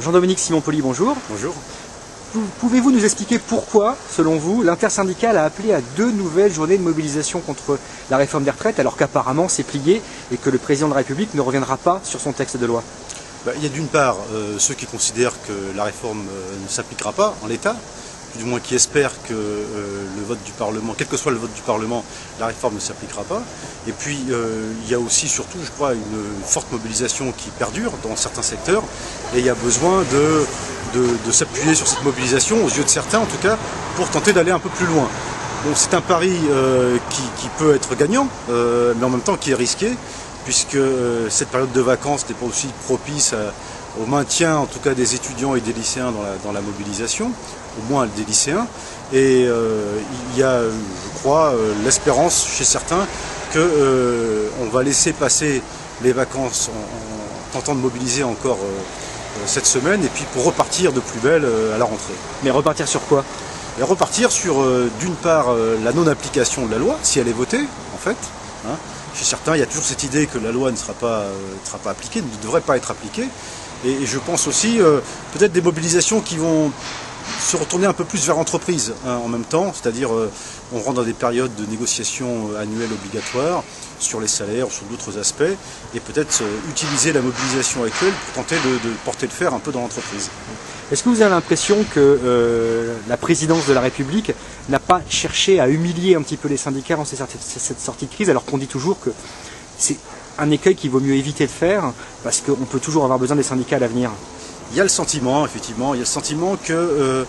Jean-Dominique Simon-Poli, bonjour. Bonjour. Pouvez-vous nous expliquer pourquoi, selon vous, l'intersyndicale a appelé à 2 nouvelles journées de mobilisation contre la réforme des retraites, alors qu'apparemment c'est plié et que le président de la République ne reviendra pas sur son texte de loi? Il y a d'une part ceux qui considèrent que la réforme ne s'appliquera pas en l'état, du moins qui espèrent que le vote du Parlement, quel que soit le vote du Parlement, la réforme ne s'appliquera pas. Et puis il y a aussi surtout, je crois, une forte mobilisation qui perdure dans certains secteurs, et il y a besoin de s'appuyer sur cette mobilisation, aux yeux de certains en tout cas, pour tenter d'aller un peu plus loin. Donc c'est un pari qui peut être gagnant, mais en même temps qui est risqué, puisque cette période de vacances n'est pas aussi propice au maintien en tout cas des étudiants et des lycéens dans la mobilisation, au moins des lycéens. Et il y a, je crois, l'espérance chez certains qu'on va laisser passer les vacances en tentant de mobiliser encore cette semaine, et puis pour repartir de plus belle à la rentrée. Mais repartir sur quoi? Et repartir sur, d'une part, la non-application de la loi, si elle est votée, en fait. Hein. Chez certains, il y a toujours cette idée que la loi ne sera pas appliquée, ne devrait pas être appliquée. Et je pense aussi peut-être des mobilisations qui vont se retourner un peu plus vers l'entreprise en même temps, c'est-à-dire on rentre dans des périodes de négociations annuelles obligatoires sur les salaires, sur d'autres aspects, et peut-être utiliser la mobilisation actuelle pour tenter de porter le fer un peu dans l'entreprise. Est-ce que vous avez l'impression que la présidence de la République n'a pas cherché à humilier un petit peu les syndicats dans cette sortie de crise, alors qu'on dit toujours que c'est un écueil qu'il vaut mieux éviter de faire, parce qu'on peut toujours avoir besoin des syndicats à l'avenir? Il y a le sentiment, effectivement, que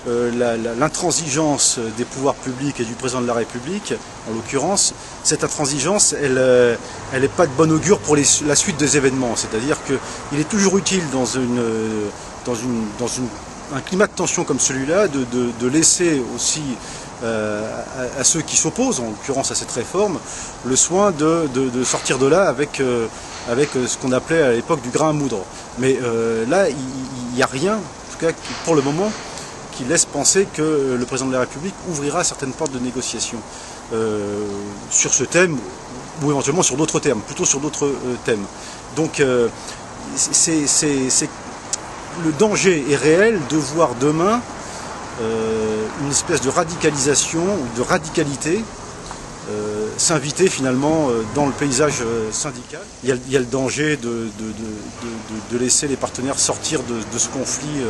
l'intransigeance des pouvoirs publics et du président de la République, en l'occurrence, cette intransigeance, elle n'est pas de bon augure pour la suite des événements. C'est-à-dire qu'il est toujours utile dans un climat de tension comme celui-là de laisser aussi à ceux qui s'opposent, en l'occurrence à cette réforme, le soin de sortir de là avec ce qu'on appelait à l'époque du grain à moudre. Mais là, il n'y a rien, en tout cas pour le moment, qui laisse penser que le président de la République ouvrira certaines portes de négociation sur ce thème, ou éventuellement sur d'autres termes, plutôt sur d'autres thèmes. Donc le danger est réel de voir demain une espèce de radicalisation ou de radicalité s'inviter finalement dans le paysage syndical. Il y a le danger de laisser les partenaires sortir de ce conflit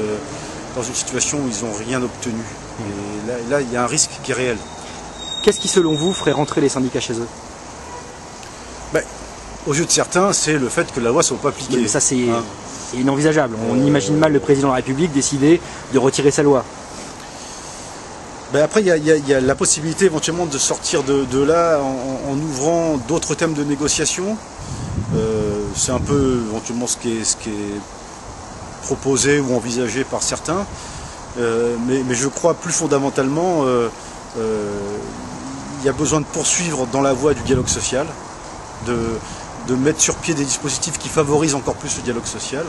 dans une situation où ils n'ont rien obtenu. Et là, il y a un risque qui est réel. Qu'est-ce qui, selon vous, ferait rentrer les syndicats chez eux? Aux yeux de certains, c'est le fait que la loi ne soit pas appliquée. Mais ça, c'est inenvisageable. On imagine mal le président de la République décider de retirer sa loi. Après, il y a la possibilité éventuellement de sortir de là en ouvrant d'autres thèmes de négociation. C'est un peu éventuellement ce qui est proposé ou envisagé par certains. Mais je crois plus fondamentalement il y a besoin de poursuivre dans la voie du dialogue social, de mettre sur pied des dispositifs qui favorisent encore plus le dialogue social.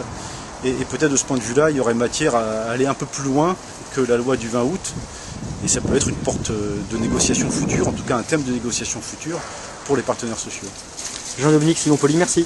Et peut-être de ce point de vue-là, il y aurait matière à aller un peu plus loin que la loi du 20 août. Et ça peut être une porte de négociation future, en tout cas un thème de négociation future pour les partenaires sociaux. Jean-Dominique Simon-Poli, merci.